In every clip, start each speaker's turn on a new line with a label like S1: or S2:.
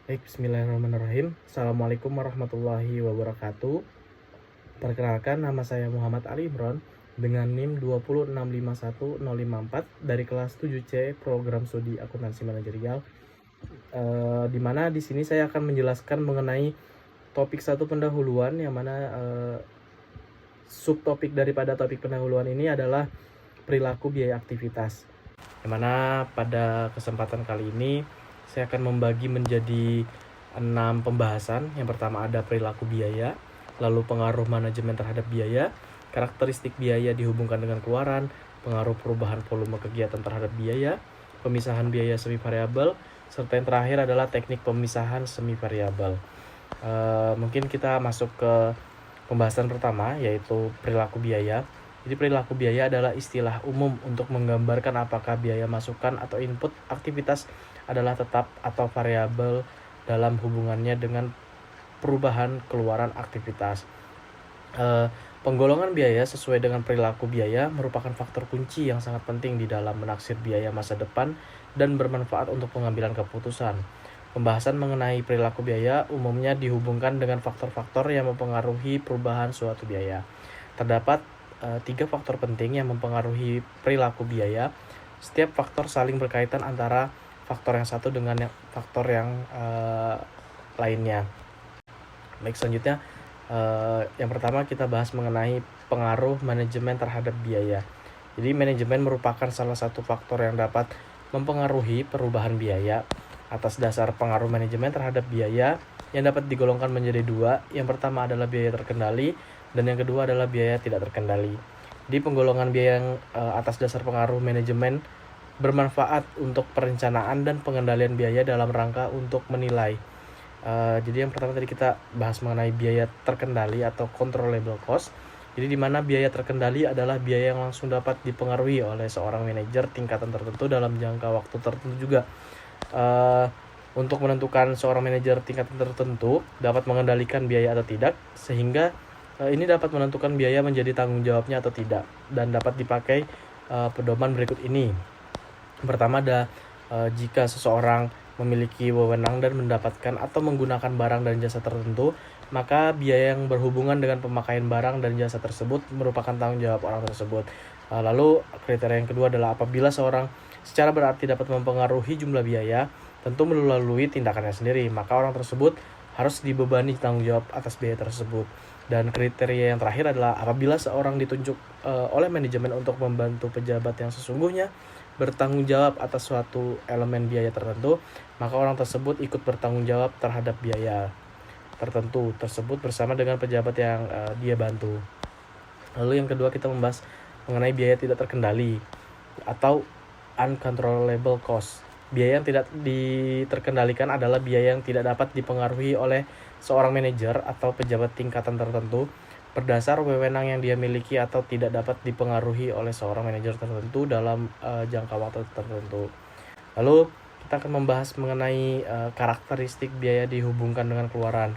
S1: Baik, bismillahirrahmanirrahim. Assalamualaikum warahmatullahi wabarakatuh. Perkenalkan, nama saya Muhammad Ali Imron dengan NIM 206510554 dari kelas 7C Program Studi Akuntansi Manajerial. Di mana di sini saya akan menjelaskan mengenai topik satu pendahuluan, yang mana subtopik daripada topik pendahuluan ini adalah perilaku biaya aktivitas. Yang mana pada kesempatan kali ini saya akan membagi menjadi 6 pembahasan. Yang pertama ada perilaku biaya, lalu pengaruh manajemen terhadap biaya, karakteristik biaya dihubungkan dengan keluaran, pengaruh perubahan volume kegiatan terhadap biaya, pemisahan biaya semi variabel, serta yang terakhir adalah teknik pemisahan semi variabel. Mungkin kita masuk ke pembahasan pertama, yaitu perilaku biaya. Jadi perilaku biaya adalah istilah umum untuk menggambarkan apakah biaya masukan atau input aktivitas adalah tetap atau variabel dalam hubungannya dengan perubahan keluaran aktivitas. Penggolongan biaya sesuai dengan perilaku biaya merupakan faktor kunci yang sangat penting di dalam menaksir biaya masa depan dan bermanfaat untuk pengambilan keputusan. Pembahasan mengenai perilaku biaya umumnya dihubungkan dengan faktor-faktor yang mempengaruhi perubahan suatu biaya. Terdapat 3 faktor penting yang mempengaruhi perilaku biaya. Setiap faktor saling berkaitan antara faktor yang satu dengan faktor yang lainnya. Baik, selanjutnya yang pertama kita bahas mengenai pengaruh manajemen terhadap biaya. Jadi manajemen merupakan salah satu faktor yang dapat mempengaruhi perubahan biaya. Atas dasar pengaruh manajemen terhadap biaya yang dapat digolongkan menjadi 2. Yang pertama adalah biaya terkendali dan yang kedua adalah biaya tidak terkendali. Di penggolongan biaya yang atas dasar pengaruh manajemen bermanfaat untuk perencanaan dan pengendalian biaya dalam rangka untuk menilai. Jadi yang pertama tadi kita bahas mengenai biaya terkendali atau controllable cost. Jadi di mana biaya terkendali adalah biaya yang langsung dapat dipengaruhi oleh seorang manajer tingkatan tertentu dalam jangka waktu tertentu juga. Untuk menentukan seorang manajer tingkatan tertentu dapat mengendalikan biaya atau tidak, sehingga ini dapat menentukan biaya menjadi tanggung jawabnya atau tidak, dan dapat dipakai pedoman berikut ini. Pertama ada jika seseorang memiliki wewenang dan mendapatkan atau menggunakan barang dan jasa tertentu, maka biaya yang berhubungan dengan pemakaian barang dan jasa tersebut merupakan tanggung jawab orang tersebut. Lalu kriteria yang kedua adalah apabila seorang secara berarti dapat mempengaruhi jumlah biaya, tentu melalui tindakannya sendiri, maka orang tersebut harus dibebani tanggung jawab atas biaya tersebut. Dan kriteria yang terakhir adalah apabila seorang ditunjuk oleh manajemen untuk membantu pejabat yang sesungguhnya bertanggung jawab atas suatu elemen biaya tertentu, maka orang tersebut ikut bertanggung jawab terhadap biaya tertentu tersebut bersama dengan pejabat yang dia bantu. Lalu yang kedua kita membahas mengenai biaya tidak terkendali atau uncontrollable cost. Biaya yang tidak terkendalikan adalah biaya yang tidak dapat dipengaruhi oleh seorang manajer atau pejabat tingkatan tertentu berdasar wewenang yang dia miliki atau tidak dapat dipengaruhi oleh seorang manajer tertentu dalam jangka waktu tertentu. Lalu kita akan membahas mengenai karakteristik biaya dihubungkan dengan keluaran.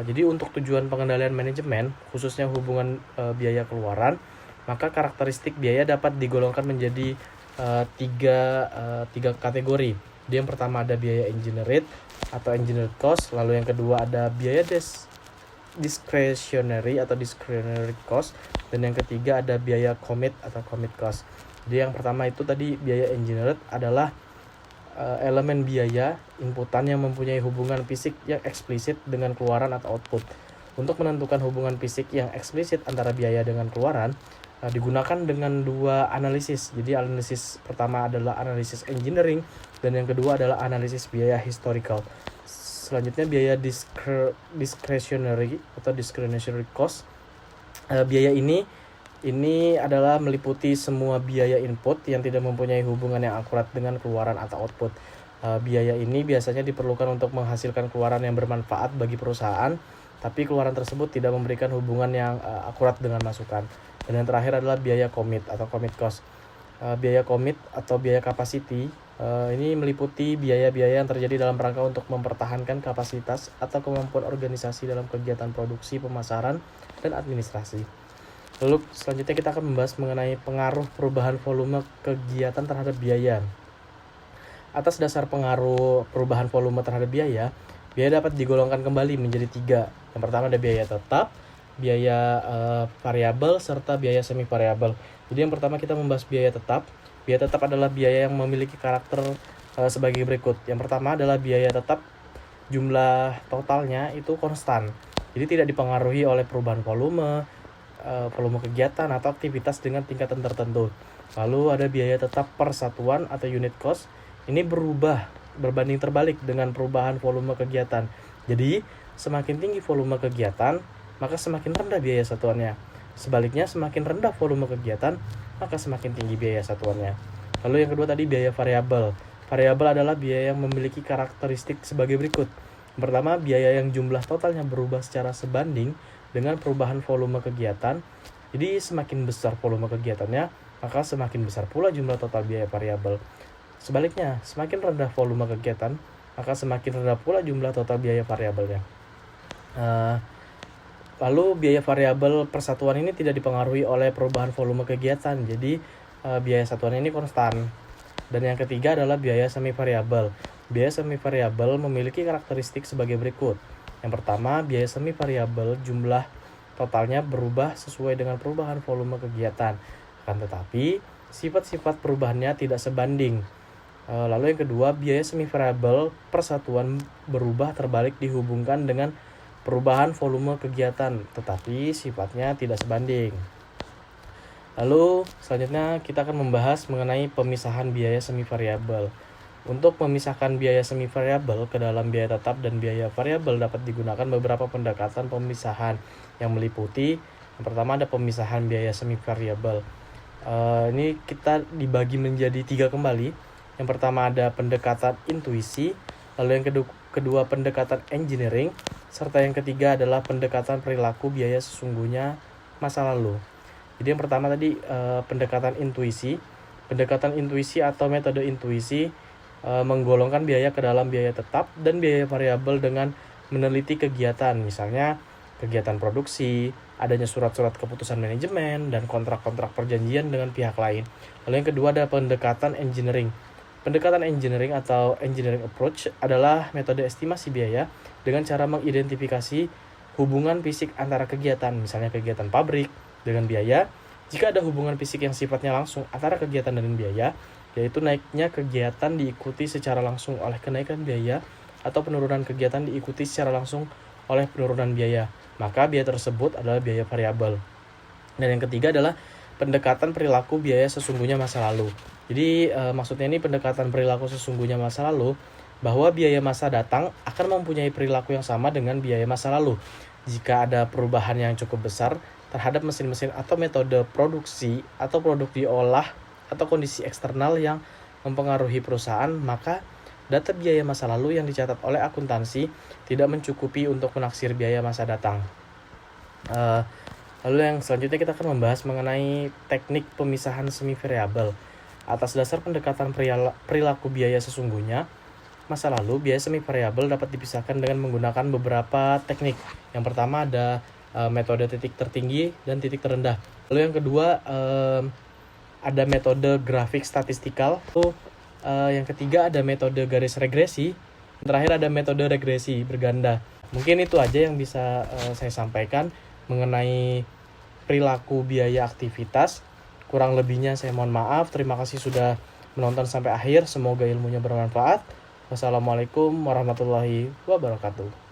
S1: Jadi untuk tujuan pengendalian manajemen, khususnya hubungan biaya keluaran, maka karakteristik biaya dapat digolongkan menjadi tiga kategori. Jadi yang pertama ada biaya engineered atau engineered cost, lalu yang kedua ada biaya discretionary atau discretionary cost, dan yang ketiga ada biaya commit atau commit cost. Jadi yang pertama itu tadi biaya engineered adalah elemen biaya inputan yang mempunyai hubungan fisik yang eksplisit dengan keluaran atau output. Untuk menentukan hubungan fisik yang eksplisit antara biaya dengan keluaran digunakan dengan 2 analisis. Jadi analisis pertama adalah analisis engineering dan yang kedua adalah analisis biaya historical. Selanjutnya biaya discretionary atau discretionary cost. Biaya ini adalah meliputi semua biaya input yang tidak mempunyai hubungan yang akurat dengan keluaran atau output. Biaya ini biasanya diperlukan untuk menghasilkan keluaran yang bermanfaat bagi perusahaan, tapi keluaran tersebut tidak memberikan hubungan yang akurat dengan masukan. Dan yang terakhir adalah biaya commit atau commit cost. Biaya commit atau biaya capacity ini meliputi biaya-biaya yang terjadi dalam rangka untuk mempertahankan kapasitas atau kemampuan organisasi dalam kegiatan produksi, pemasaran, dan administrasi. Lalu selanjutnya kita akan membahas mengenai pengaruh perubahan volume kegiatan terhadap biaya. Atas dasar pengaruh perubahan volume terhadap biaya, biaya dapat digolongkan kembali menjadi 3. Yang pertama ada biaya tetap, biaya variabel, serta biaya semi variabel. Jadi yang pertama kita membahas biaya tetap. Biaya tetap adalah biaya yang memiliki karakter sebagai berikut. Yang pertama adalah biaya tetap, jumlah totalnya itu konstan. Jadi tidak dipengaruhi oleh perubahan volume kegiatan atau aktivitas dengan tingkatan tertentu. Lalu ada biaya tetap per satuan atau unit cost. Ini berubah berbanding terbalik dengan perubahan volume kegiatan. Jadi, semakin tinggi volume kegiatan, maka semakin rendah biaya satuannya. Sebaliknya, semakin rendah volume kegiatan, maka semakin tinggi biaya satuannya. Lalu yang kedua tadi biaya variabel. Variabel adalah biaya yang memiliki karakteristik sebagai berikut. Yang pertama, biaya yang jumlah totalnya berubah secara sebanding dengan perubahan volume kegiatan. Jadi, semakin besar volume kegiatannya, maka semakin besar pula jumlah total biaya variabel. Sebaliknya, semakin rendah volume kegiatan, maka semakin rendah pula jumlah total biaya variabelnya. Lalu biaya variabel persatuan ini tidak dipengaruhi oleh perubahan volume kegiatan, jadi biaya satuan ini konstan. Dan yang ketiga adalah biaya semi variabel. Biaya semi variabel memiliki karakteristik sebagai berikut. Yang pertama, biaya semi variabel jumlah totalnya berubah sesuai dengan perubahan volume kegiatan. Akan tetapi, sifat-sifat perubahannya tidak sebanding. Lalu yang kedua, biaya semi variabel persatuan berubah terbalik dihubungkan dengan perubahan volume kegiatan, tetapi sifatnya tidak sebanding. Lalu selanjutnya kita akan membahas mengenai pemisahan biaya semi variabel. Untuk memisahkan biaya semi variabel ke dalam biaya tetap dan biaya variabel dapat digunakan beberapa pendekatan pemisahan yang meliputi yang pertama ada pemisahan biaya semi variabel. Ini kita dibagi menjadi 3 kembali. Yang pertama ada pendekatan intuisi, lalu yang kedua pendekatan engineering, serta yang ketiga adalah pendekatan perilaku biaya sesungguhnya masa lalu. Jadi yang pertama tadi pendekatan intuisi. Pendekatan intuisi atau metode intuisi menggolongkan biaya ke dalam biaya tetap dan biaya variabel dengan meneliti kegiatan, misalnya kegiatan produksi, adanya surat-surat keputusan manajemen, dan kontrak-kontrak perjanjian dengan pihak lain. Lalu yang kedua ada pendekatan engineering. Pendekatan engineering atau engineering approach adalah metode estimasi biaya dengan cara mengidentifikasi hubungan fisik antara kegiatan, misalnya kegiatan pabrik dengan biaya. Jika ada hubungan fisik yang sifatnya langsung antara kegiatan dan biaya, yaitu naiknya kegiatan diikuti secara langsung oleh kenaikan biaya atau penurunan kegiatan diikuti secara langsung oleh penurunan biaya, maka biaya tersebut adalah biaya variabel. Dan yang ketiga adalah pendekatan perilaku biaya sesungguhnya masa lalu. Jadi maksudnya ini pendekatan perilaku sesungguhnya masa lalu, bahwa biaya masa datang akan mempunyai perilaku yang sama dengan biaya masa lalu. Jika ada perubahan yang cukup besar terhadap mesin-mesin atau metode produksi atau produk diolah atau kondisi eksternal yang mempengaruhi perusahaan, maka data biaya masa lalu yang dicatat oleh akuntansi tidak mencukupi untuk menaksir biaya masa datang. Lalu yang selanjutnya kita akan membahas mengenai teknik pemisahan semi variabel. Atas dasar pendekatan perilaku biaya sesungguhnya masa lalu, biaya semi variabel dapat dipisahkan dengan menggunakan beberapa teknik. Yang pertama ada metode titik tertinggi dan titik terendah. Lalu yang kedua ada metode grafik statistikal. Lalu yang ketiga ada metode garis regresi. Terakhir ada metode regresi berganda. Mungkin itu aja yang bisa saya sampaikan mengenai perilaku biaya aktivitas. Kurang lebihnya saya mohon maaf. Terima kasih sudah menonton sampai akhir. Semoga ilmunya bermanfaat. Wassalamualaikum warahmatullahi wabarakatuh.